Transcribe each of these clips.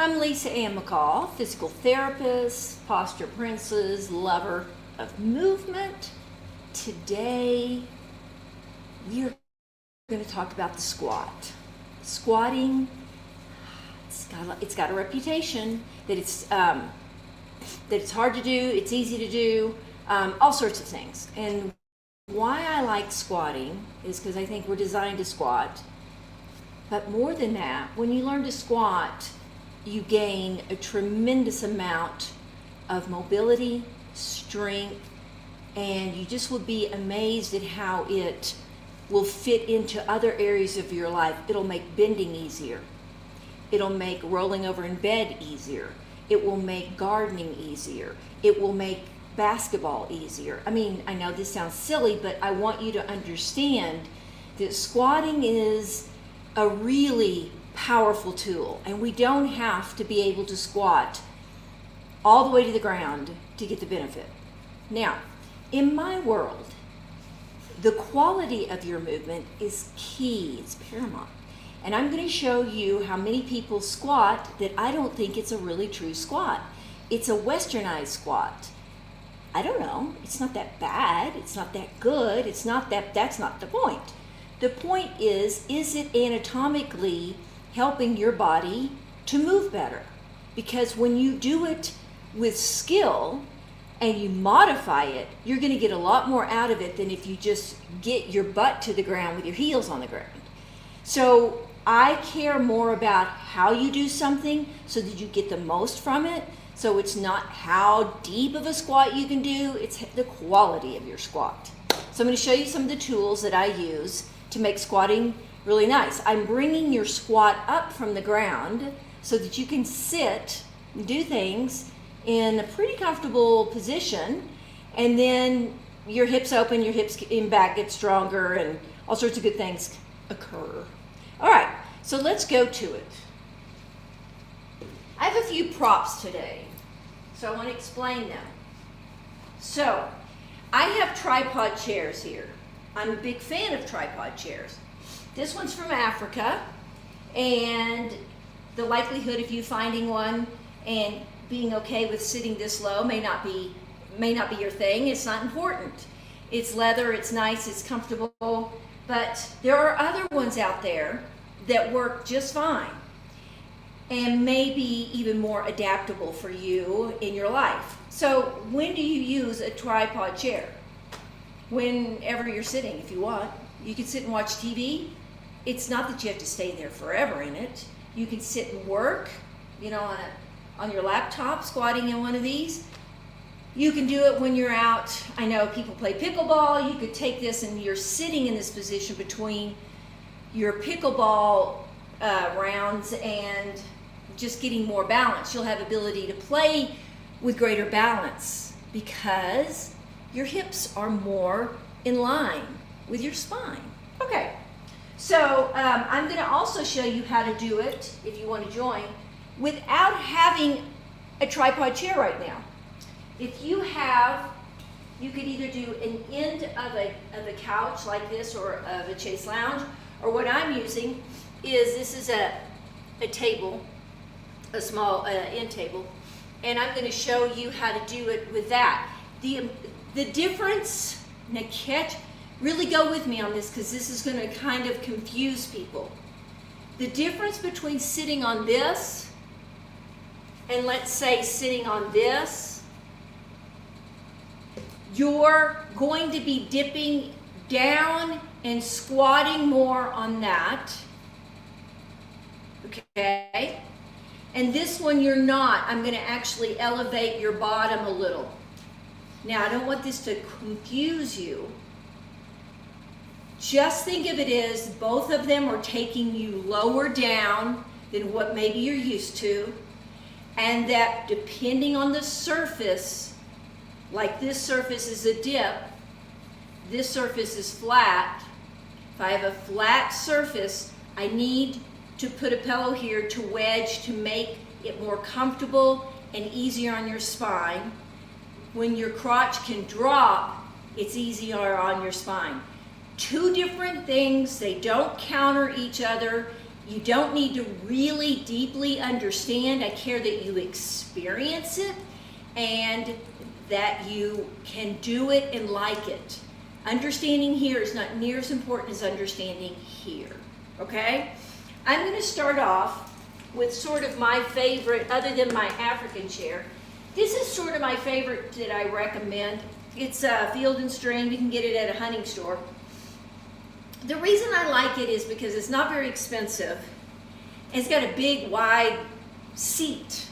I'm Lisa Ann McCall, physical therapist, posture princess, lover of movement. Today, we are going to talk about the squat. Squatting, it's got a reputation that it's hard to do, it's easy to do, all sorts of things. And why I like squatting is because I think we're designed to squat. But more than that, when you learn to squat, you gain a tremendous amount of mobility, strength, and you just will be amazed at how it will fit into other areas of your life. It'll make bending easier. It'll make rolling over in bed easier. It will make gardening easier. It will make basketball easier. I mean, I know this sounds silly, but I want you to understand that squatting is a really powerful tool, and we don't have to be able to squat all the way to the ground to get the benefit. Now, in my world, the quality of your movement is key, it's paramount. And I'm going to show you how many people squat that I don't think it's a really true squat. It's a westernized squat. I don't know, it's not that bad, it's not that good, that's not the point. The point is it anatomically helping your body to move better? Because when you do it with skill and you modify it, you're going to get a lot more out of it than if you just get your butt to the ground with your heels on the ground. So I care more about how you do something so that you get the most from it. So it's not how deep of a squat you can do, it's the quality of your squat. So I'm going to show you some of the tools that I use to make squatting really nice. I'm bringing your squat up from the ground so that you can sit and do things in a pretty comfortable position, and then your hips open, your hips in back get stronger, and all sorts of good things occur. All right, so let's go to it. I have a few props today, so I want to explain them. So I have tripod chairs here. I'm a big fan of tripod chairs. This one's from Africa, and the likelihood of you finding one and being okay with sitting this low may not be your thing. It's not important. It's leather, it's nice, it's comfortable, but there are other ones out there that work just fine and maybe even more adaptable for you in your life. So when do you use a tripod chair? Whenever you're sitting, if you want. You can sit and watch TV. It's not that you have to stay there forever in it. You can sit and work, on your laptop, squatting in one of these. You can do it when you're out. I know people play pickleball. You could take this and you're sitting in this position between your pickleball rounds and just getting more balance. You'll have ability to play with greater balance because your hips are more in line with your spine. Okay, so I'm going to also show you how to do it, if you want to join, without having a tripod chair right now. If you could either do an end of a couch like this or of a chaise lounge, or what I'm using this is a table, a small end table, and I'm going to show you how to do it with that. The difference, now really go with me on this because this is going to kind of confuse people. The difference between sitting on this and let's say sitting on this, you're going to be dipping down and squatting more on that, okay? And this one you're not. I'm going to actually elevate your bottom a little. Now, I don't want this to confuse you. Just think of it as both of them are taking you lower down than what maybe you're used to, and that depending on the surface, like this surface is a dip, this surface is flat. If I have a flat surface, I need to put a pillow here to wedge to make it more comfortable and easier on your spine. When your crotch can drop, it's easier on your spine. Two different things, they don't counter each other. You don't need to really deeply understand. I care that you experience it and that you can do it and like it. Understanding here is not near as important as understanding here, okay? I'm going to start off with sort of my favorite, other than my African chair. This is sort of my favorite that I recommend. It's Field & Stream. You can get it at a hunting store. The reason I like it is because it's not very expensive. It's got a big, wide seat.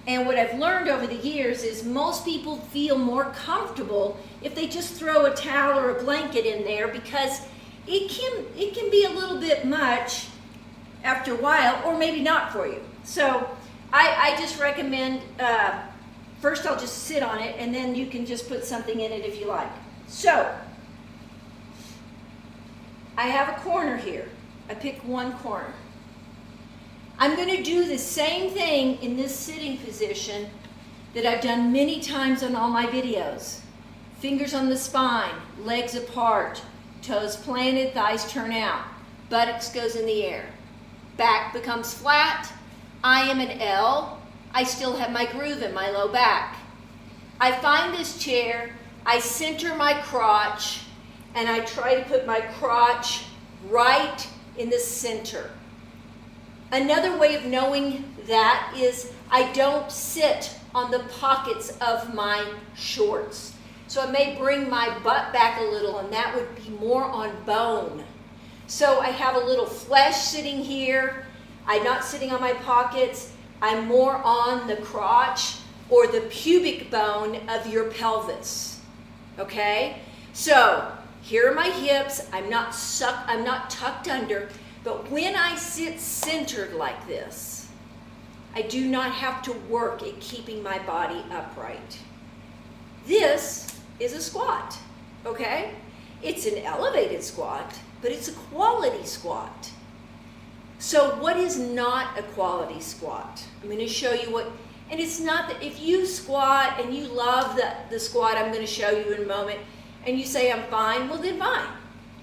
And what I've learned over the years is most people feel more comfortable if they just throw a towel or a blanket in there, because it can be a little bit much after a while, or maybe not for you. So I just recommend, first I'll just sit on it, and then you can just put something in it if you like. So I have a corner here. I pick one corner. I'm going to do the same thing in this sitting position that I've done many times on all my videos. Fingers on the spine, legs apart, toes planted, thighs turn out, buttocks goes in the air. Back becomes flat. I am an L. I still have my groove in my low back. I find this chair, I center my crotch, and I try to put my crotch right in the center. Another way of knowing that is I don't sit on the pockets of my shorts. So I may bring my butt back a little, and that would be more on bone. So I have a little flesh sitting here. I'm not sitting on my pockets. I'm more on the crotch or the pubic bone of your pelvis. Okay? So here are my hips. I'm not tucked under. But when I sit centered like this, I do not have to work at keeping my body upright. This is a squat, okay? It's an elevated squat, but it's a quality squat. So what is not a quality squat? I'm going to show you what, and it's not that if you squat and you love the squat I'm going to show you in a moment, and you say I'm fine, well then fine.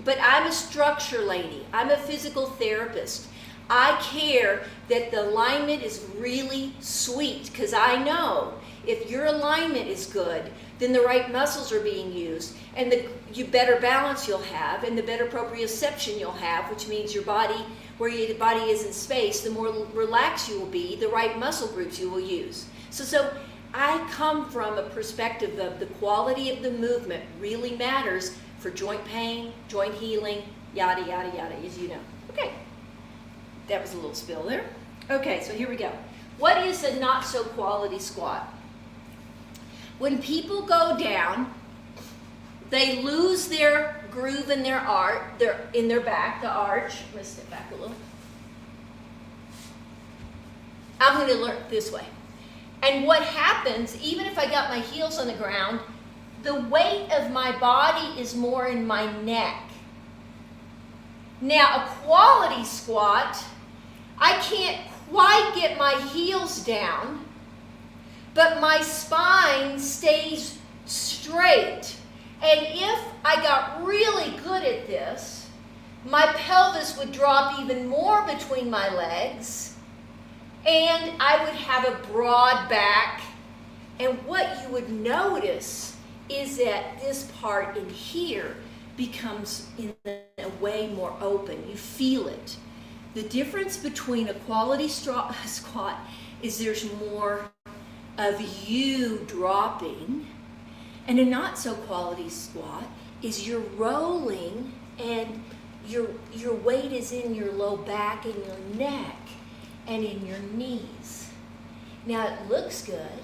But I'm a structure lady. I'm a physical therapist. I care that the alignment is really sweet, because I know if your alignment is good, then the right muscles are being used, and you better balance you'll have, and the better proprioception you'll have, which means your body, where your body is in space, the more relaxed you will be, the right muscle groups you will use. So I come from a perspective of the quality of the movement really matters for joint pain, joint healing, yada, yada, yada, as you know. Okay, that was a little spill there. Okay, so here we go. What is a not so quality squat? When people go down, they lose their groove in their back, the arch. I'm going to step back a little. I'm going to learn this way. And what happens, even if I got my heels on the ground, the weight of my body is more in my neck. Now, a quality squat, I can't quite get my heels down, but my spine stays straight. And if I got really good at this, my pelvis would drop even more between my legs, and I would have a broad back. And what you would notice is that this part in here becomes in a way more open. You feel it. The difference between a quality squat is there's more of you dropping, and a not so quality squat is you're rolling and your weight is in your low back and your neck and in your knees. Now it looks good,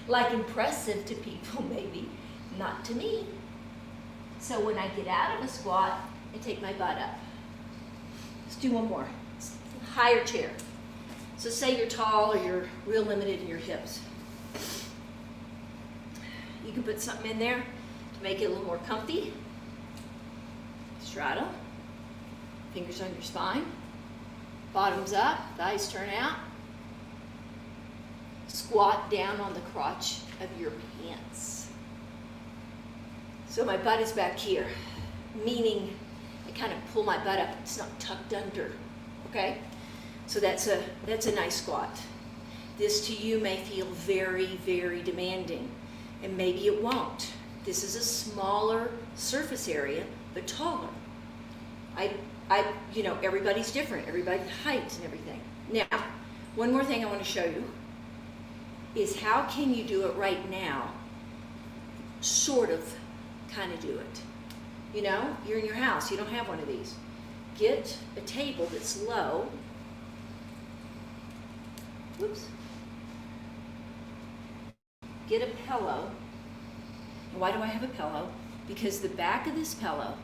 like impressive to people maybe, not to me. So when I get out of a squat, I take my butt up. Let's do one more. Higher chair. So say you're tall or you're real limited in your hips. You can put something in there to make it a little more comfy. Straddle. Fingers on your spine. Bottoms up, thighs turn out. Squat down on the crotch of your pants. So my butt is back here, meaning I kind of pull my butt up. It's not tucked under. okay? So that's a nice squat. This to you may feel very, very demanding, and maybe it won't. This is a smaller surface area, but taller. You know, everybody's different, everybody's height and everything. Now, one more thing I want to show you is how can you do it right now, sort of, kind of do it. You know, you're in your house, you don't have one of these. Get a table that's low. Whoops. Get a pillow. And why do I have a pillow? Because the back of this pillow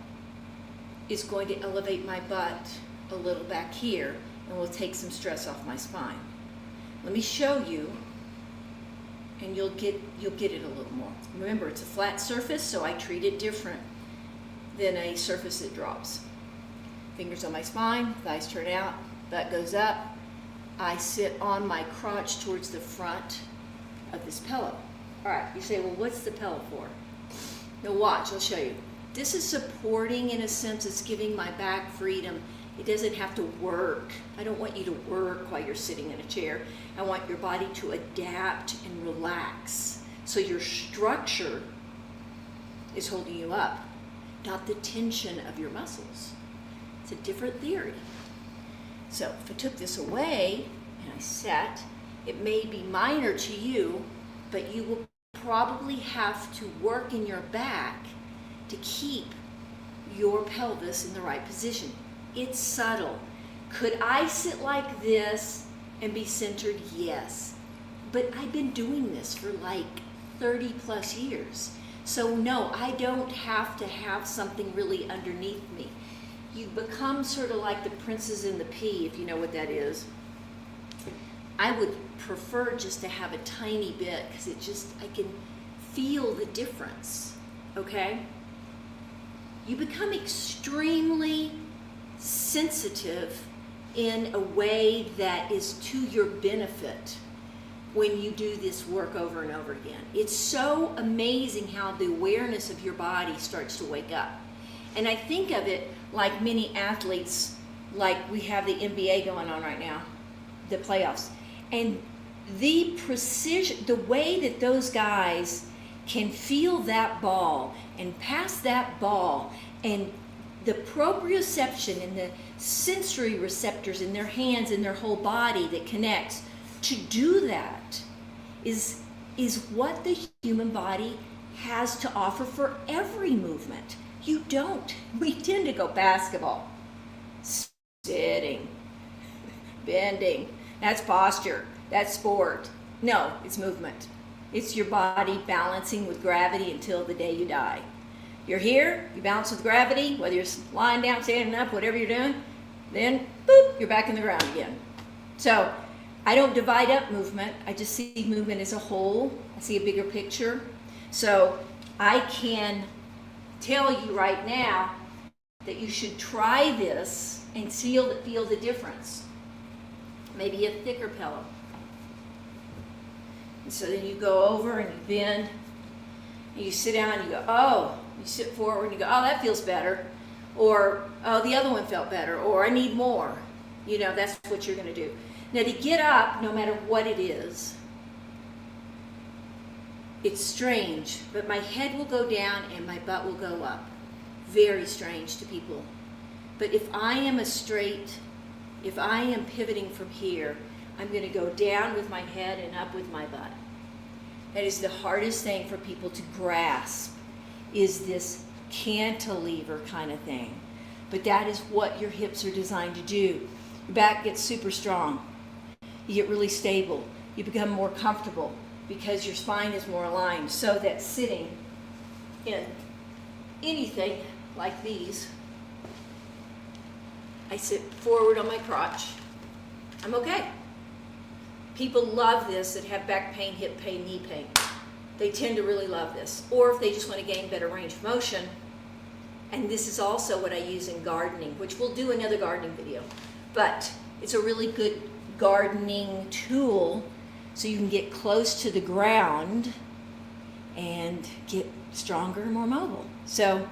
is going to elevate my butt a little back here and will take some stress off my spine. Let me show you, and you'll get it a little more. Remember, it's a flat surface, so I treat it different than a surface that drops. Fingers on my spine, thighs turn out, butt goes up. I sit on my crotch towards the front of this pillow. All right, you say, well, what's the pillow for? Now watch, I'll show you. This is supporting, in a sense, it's giving my back freedom. It doesn't have to work. I don't want you to work while you're sitting in a chair. I want your body to adapt and relax. So your structure is holding you up, not the tension of your muscles. It's a different theory. So if I took this away and I sat, it may be minor to you, but you will probably have to work in your back to keep your pelvis in the right position. It's subtle. Could I sit like this and be centered? Yes. But I've been doing this for like 30 plus years. So no, I don't have to have something really underneath me. You become sort of like the princess in the pea, if you know what that is. I would prefer just to have a tiny bit because I can feel the difference, okay? You become extremely sensitive in a way that is to your benefit when you do this work over and over again. It's so amazing how the awareness of your body starts to wake up. And I think of it like many athletes, like we have the NBA going on right now, the playoffs. And the precision, the way that those guys can feel that ball and pass that ball, and the proprioception and the sensory receptors in their hands and their whole body that connects to do that is what the human body has to offer for every movement. You don't. We tend to go basketball, sitting, bending. That's posture. That's sport. No, it's movement. It's your body balancing with gravity until the day you die. You're here, you balance with gravity, whether you're lying down, standing up, whatever you're doing, then boop, you're back in the ground again. So I don't divide up movement. I just see movement as a whole. I see a bigger picture. So I can tell you right now that you should try this and feel the difference. Maybe a thicker pillow. And so then you go over and you bend, and you sit down and you go, oh, you sit forward and you go, oh, that feels better. Or, oh, the other one felt better. Or I need more. You know, that's what you're going to do. Now to get up, no matter what it is, it's strange, but my head will go down and my butt will go up. Very strange to people. But if I am if I am pivoting from here, I'm going to go down with my head and up with my butt. That is the hardest thing for people to grasp, is this cantilever kind of thing. But that is what your hips are designed to do. Your back gets super strong. You get really stable. You become more comfortable because your spine is more aligned, so that sitting in anything like these, I sit forward on my crotch. I'm okay. People love this that have back pain, hip pain, knee pain. They tend to really love this. Or if they just want to gain better range of motion. And this is also what I use in gardening, which we'll do another gardening video. But it's a really good gardening tool so you can get close to the ground and get stronger and more mobile. So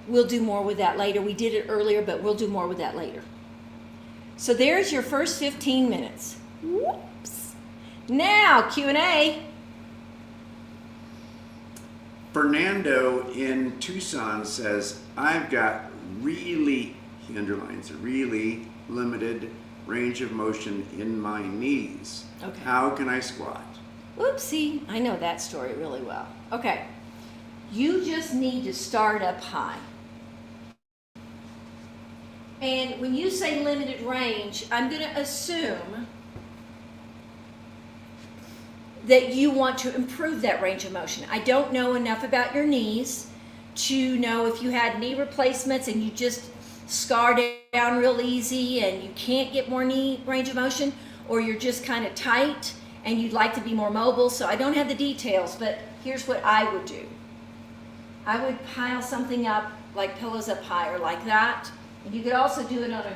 we'll do more with that later. We did it earlier, but we'll do more with that later. So there's your first 15 minutes. Whoops. Now, Q&A. Fernando in Tucson says, I've got really, he underlines, really limited range of motion in my knees. Okay. How can I squat? Oopsie, I know that story really well. Okay, you just need to start up high. And when you say limited range, I'm going to assume that you want to improve that range of motion. I don't know enough about your knees to know if you had knee replacements and you just scar down real easy and you can't get more knee range of motion, or you're just kind of tight and you'd like to be more mobile. So I don't have the details, but here's what I would do. I would pile something up, like pillows up higher, like that. And you could also do it on a,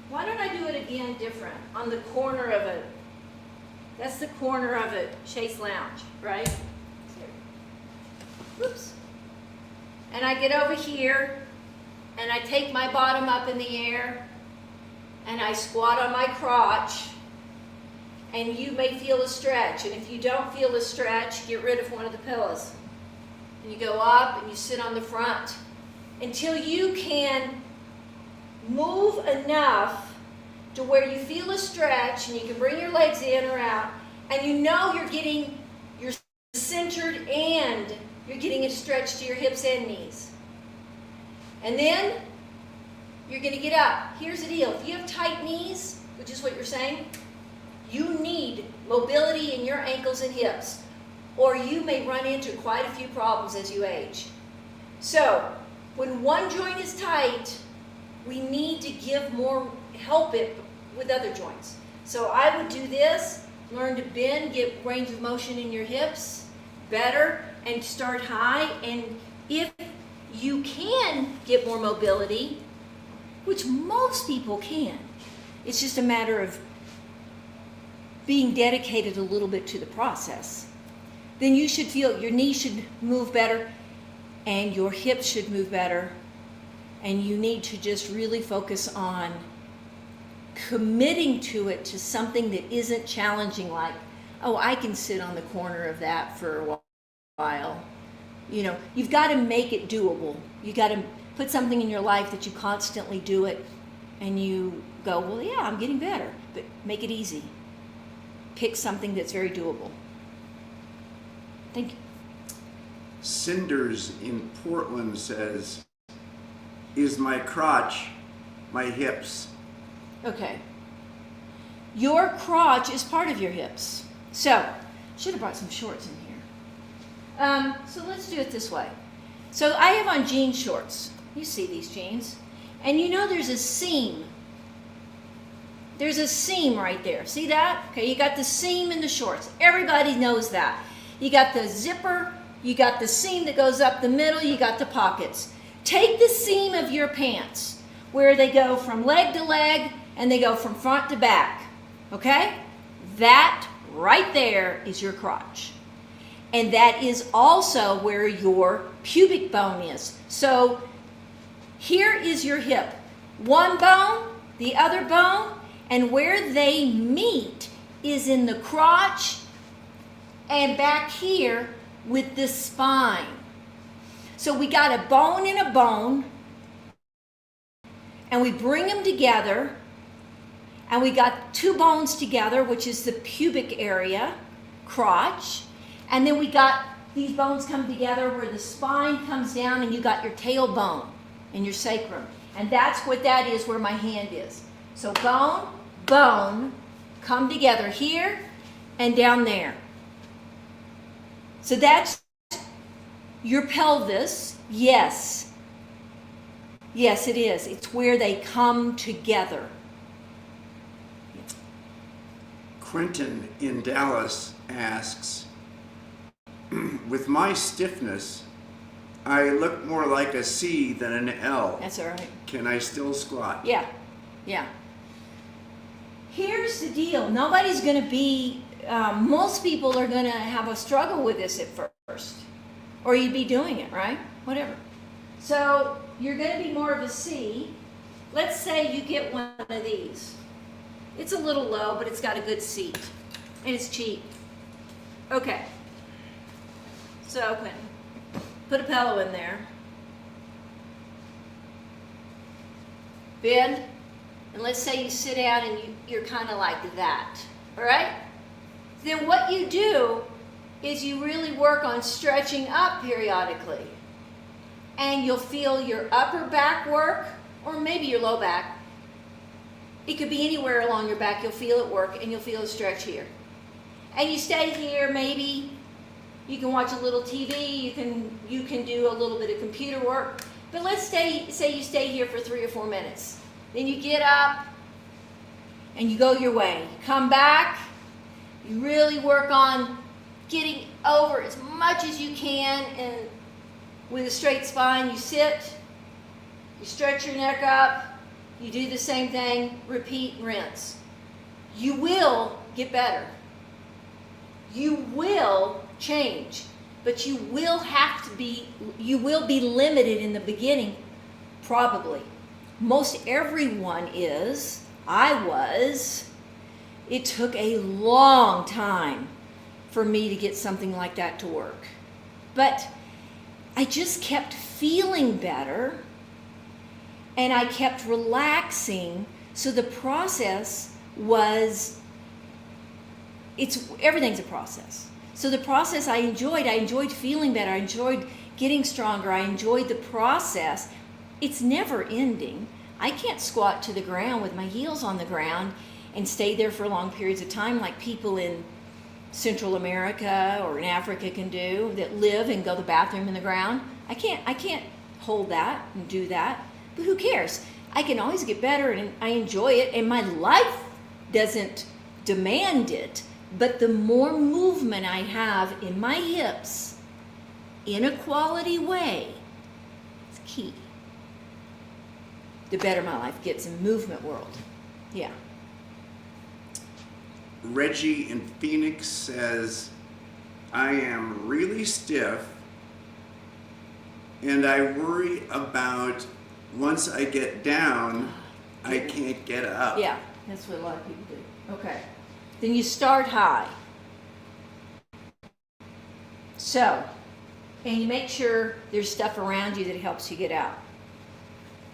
why don't I do it again different? On the corner of a, that's the corner of a chaise lounge, right? Whoops. And I get over here, and I take my bottom up in the air, and I squat on my crotch, and you may feel a stretch. And if you don't feel a stretch, get rid of one of the pillows. And you go up, and you sit on the front until you can move enough to where you feel a stretch, and you can bring your legs in or out, and you know you're centered and you're getting a stretch to your hips and knees. And then you're going to get up. Here's the deal. If you have tight knees, which is what you're saying, you need mobility in your ankles and hips, or you may run into quite a few problems as you age. So when one joint is tight, we need to give more, help it with other joints. So I would do this, learn to bend, get range of motion in your hips better, and start high. And if you can get more mobility, which most people can, it's just a matter of being dedicated a little bit to the process, then you should feel your knees should move better and your hips should move better. And you need to just really focus on committing to it, to something that isn't challenging, like, oh, I can sit on the corner of that for a while. You know, you've got to make it doable. You got to put something in your life that you constantly do it, and you go, well, yeah, I'm getting better, but make it easy. Pick something that's very doable. Thank you. Cinders in Portland says, is my crotch my hips? Okay. Your crotch is part of your hips. So, should have brought some shorts in here. So let's do it this way. So I have on jean shorts. You see these jeans. And you know there's a seam. There's a seam right there. See that? Okay, you got the seam in the shorts. Everybody knows that. You got the zipper, you got the seam that goes up the middle, you got the pockets. Take the seam of your pants, where they go from leg to leg and they go from front to back, okay? That right there is your crotch. And that is also where your pubic bone is. So here is your hip. One bone, the other bone, and where they meet is in the crotch and back here with the spine. So we got a bone and a bone, and we bring them together, and we got two bones together, which is the pubic area, crotch, and then we got these bones come together where the spine comes down, and you got your tailbone and your sacrum. And that's what that is, where my hand is. So bone, bone, come together here and down there. So that's your pelvis. Yes. Yes, it is. It's where they come together. Quentin in Dallas asks, with my stiffness, I look more like a C than an L. That's all right. Can I still squat? Yeah. Here's the deal. Nobody's going to be, most people are going to have a struggle with this at first. Or you'd be doing it, right? Whatever. So you're going to be more of a C. Let's say you get one of these. Dummies. It's a little low, but it's got a good seat. And it's cheap. Okay. So, Quentin, put a pillow in there. Bend. And let's say you sit down and you're kind of like that. All right? Then what you do is you really work on stretching up periodically. And you'll feel your upper back work, or maybe your low back. It could be anywhere along your back. You'll feel it work, and you'll feel it stretch here. And you stay here, maybe you can watch a little TV, you can do a little bit of computer work. But let's say you stay here for 3 or 4 minutes. Then you get up, and you go your way. You come back, you really work on getting over as much as you can, and with a straight spine, you sit, you stretch your neck up, you do the same thing, repeat, rinse. You will get better. You will change, but you will be limited in the beginning, probably. Most everyone is, I was. It took a long time for me to get something like that to work. But I just kept feeling better, and I kept relaxing, so the process was, everything's a process. So the process I enjoyed feeling better, I enjoyed getting stronger, I enjoyed the process. It's never ending. I can't squat to the ground with my heels on the ground and stay there for long periods of time like people in Central America or in Africa can do, that live and go to the bathroom in the ground. I can't hold that and do that, but who cares? I can always get better, and I enjoy it, and my life doesn't demand it, but the more movement I have in my hips in a quality way, it's key. The better my life gets in movement world. Yeah. Reggie in Phoenix says, I am really stiff, and I worry about once I get down, I can't get up. Yeah, that's what a lot of people do. Okay. Then you start high. So, and you make sure there's stuff around you that helps you get out.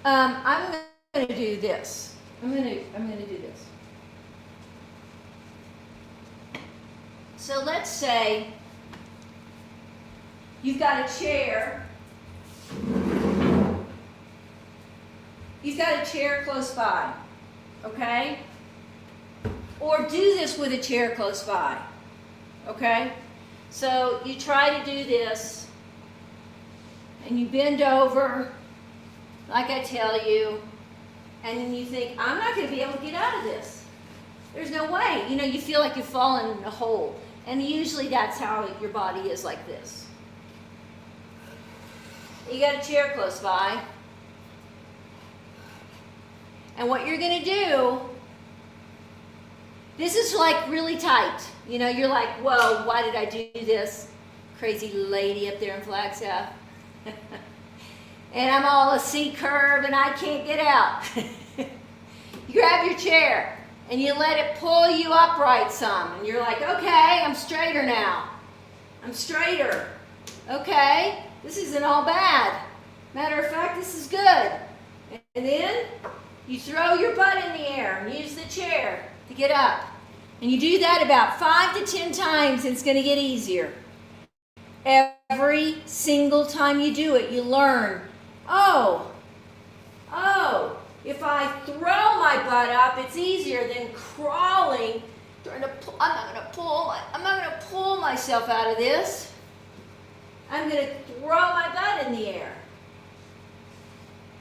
I'm going to do this. I'm going to do this. So let's say you've got a chair. You've got a chair close by, okay? Or do this with a chair close by, okay? So you try to do this, and you bend over, like I tell you, and then you think, I'm not going to be able to get out of this. There's no way. You know, you feel like you've fallen in a hole. And usually that's how your body is, like this. You got a chair close by. And what you're going to do, this is like really tight. You know, you're like, whoa, why did I do this? Crazy lady up there in Flagstaff. And I'm all a C curve and I can't get out. You grab your chair and you let it pull you upright some. And you're like, okay, I'm straighter now. I'm straighter. Okay, this isn't all bad. Matter of fact, this is good. And then you throw your butt in the air and use the chair to get up. And you do that about 5 to 10 times, and it's going to get easier. Every single time you do it, you learn, oh, if I throw my butt up, it's easier than crawling, trying to pull. I'm not going to pull myself out of this. I'm going to throw my butt in the air.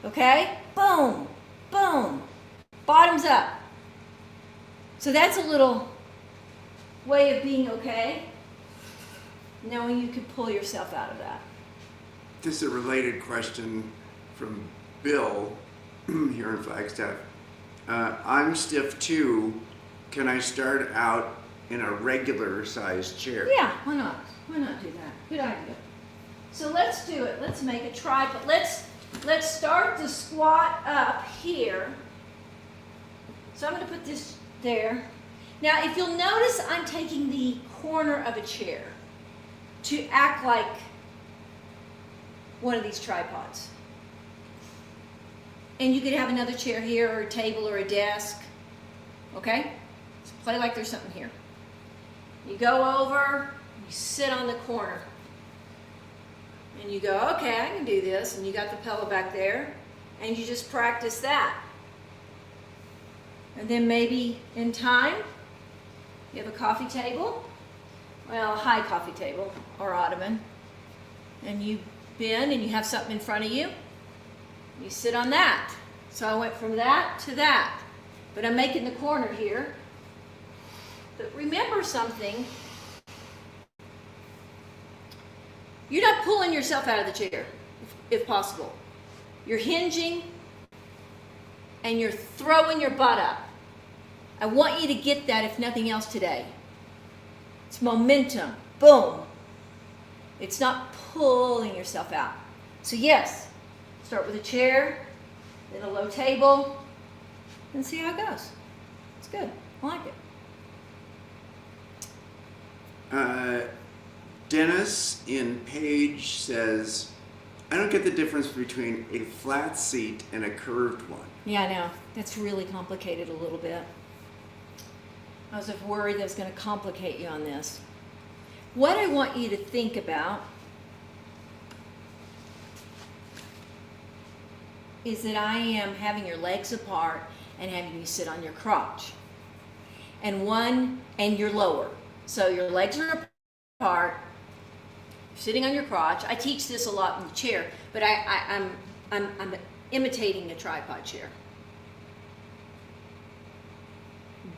Okay? Boom, boom, bottoms up. So that's a little way of being okay, knowing you can pull yourself out of that. This is a related question from Bill here in Flagstaff. I'm stiff too. Can I start out in a regular sized chair? Yeah, why not? Why not do that? Good idea. So let's do it. Let's make a tripod. Let's start the squat up here. So I'm going to put this there. Now, if you'll notice, I'm taking the corner of a chair to act like one of these tripods. And you could have another chair here, or a table, or a desk. Okay? So play like there's something here. You go over, you sit on the corner. And you go, okay, I can do this. And you got the pillow back there. And you just practice that. And then maybe in time, you have a coffee table. Well, a high coffee table or ottoman. And you bend and you have something in front of you. You sit on that. So I went from that to that. But I'm making the corner here. But remember something. You're not pulling yourself out of the chair, if possible. You're hinging and you're throwing your butt up. I want you to get that, if nothing else, today. It's momentum. Boom. It's not pulling yourself out. So yes, start with a chair, then a low table, and see how it goes. It's good. I like it. Dennis in Page says, I don't get the difference between a flat seat and a curved one. Yeah, I know. That's really complicated a little bit. I was worried that I was going to complicate you on this. What I want you to think about is that I am having your legs apart and having you sit on your crotch. And you're lower. So your legs are apart, you're sitting on your crotch. I teach this a lot in the chair, but I'm imitating a tripod chair.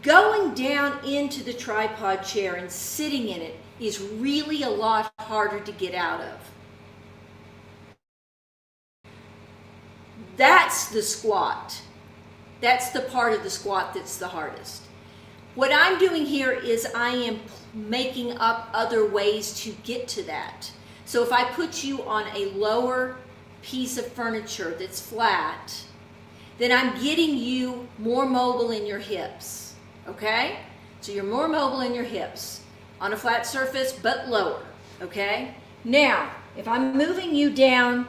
Going down into the tripod chair and sitting in it is really a lot harder to get out of. That's the squat. That's the part of the squat that's the hardest. What I'm doing here is I am making up other ways to get to that. So if I put you on a lower piece of furniture that's flat, then I'm getting you more mobile in your hips. Okay? So you're more mobile in your hips on a flat surface, but lower. Okay? Now, if I'm moving you down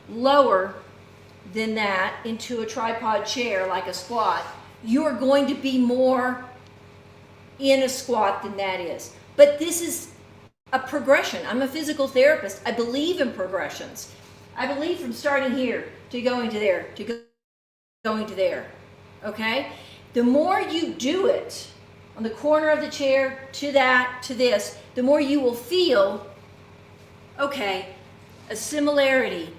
lower than that into a tripod chair like a squat, you're going to be more in a squat than that is. But this is a progression. I'm a physical therapist. I believe in progressions. I believe from starting here to going to there to going to there. Okay? The more you do it on the corner of the chair to that to this, the more you will feel, okay, a similarity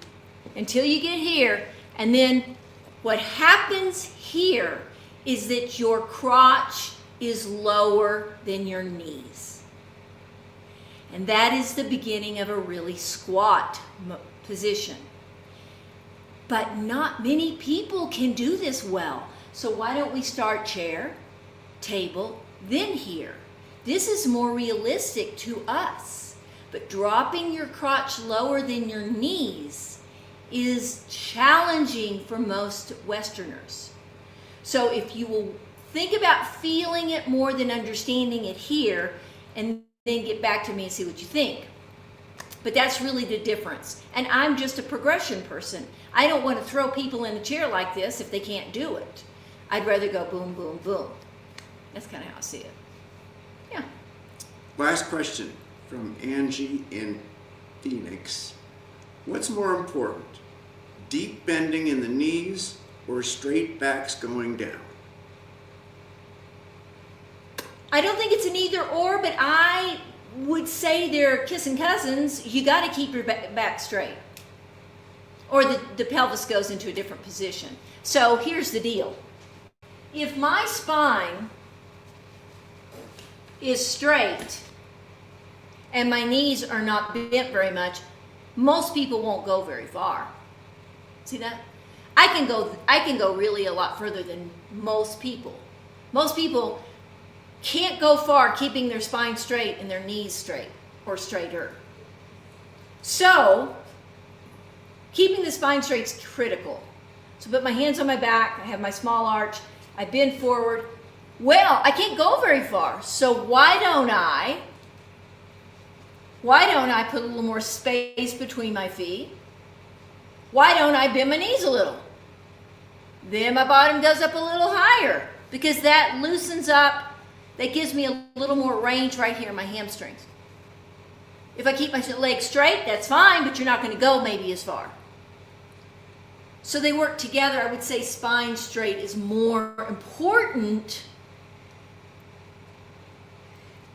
until you get here. And then what happens here is that your crotch is lower than your knees. And that is the beginning of a really squat position. But not many people can do this well. So why don't we start chair, table, then here? This is more realistic to us. But dropping your crotch lower than your knees is challenging for most Westerners. So if you will think about feeling it more than understanding it here, and then get back to me and see what you think. But that's really the difference. And I'm just a progression person. I don't want to throw people in a chair like this if they can't do it. I'd rather go boom, boom, boom. That's kind of how I see it. Yeah. Last question from Angie in Phoenix. What's more important, deep bending in the knees or straight backs going down? I don't think it's an either or, but I would say they're kissing cousins. You got to keep your back straight, or the pelvis goes into a different position. So here's the deal. If my spine is straight and my knees are not bent very much, most people won't go very far. See that? I can go really a lot further than most people. Most people can't go far keeping their spine straight and their knees straight or straighter. So, keeping the spine straight is critical. So put my hands on my back, I have my small arch, I bend forward. Well, I can't go very far, so why don't I put a little more space between my feet? Why don't I bend my knees a little? Then my bottom goes up a little higher because that loosens up, that gives me a little more range right here in my hamstrings. If I keep my legs straight, that's fine, but you're not going to go maybe as far. So they work together. I would say spine straight is more important,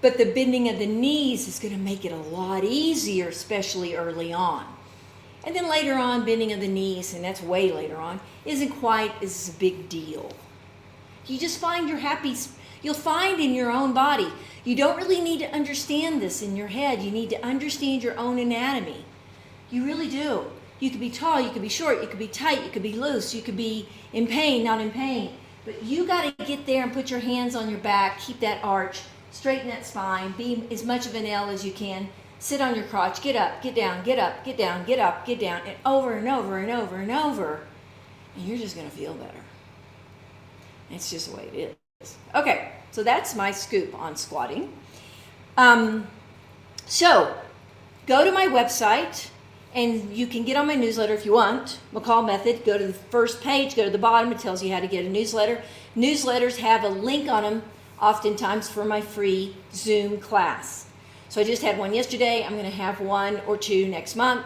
but the bending of the knees is going to make it a lot easier, especially early on. And then later on, bending of the knees, and that's way later on, isn't quite as a big deal. You just find you're happy. You'll find in your own body. You don't really need to understand this in your head. You need to understand your own anatomy. You really do. You could be tall, you could be short, you could be tight, you could be loose, you could be in pain, not in pain. But you got to get there and put your hands on your back, keep that arch, straighten that spine, be as much of an L as you can. Sit on your crotch, get up, get down, get up, get down, get up, get down, and over and over and over and over. And you're just going to feel better. It's just the way it is. Okay, so that's my scoop on squatting. So go to my website, and you can get on my newsletter if you want. McCall Method. Go to the first page, go to the bottom. It tells you how to get a newsletter. Newsletters have a link on them oftentimes for my free Zoom class. So I just had one yesterday. I'm going to have one or two next month.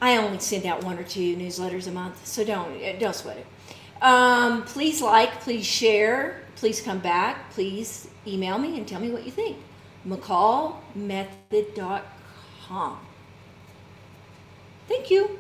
I only send out 1 or 2 newsletters a month, so don't sweat it. Please like, please share, please come back, please email me and tell me what you think. McCallmethod.com. Thank you.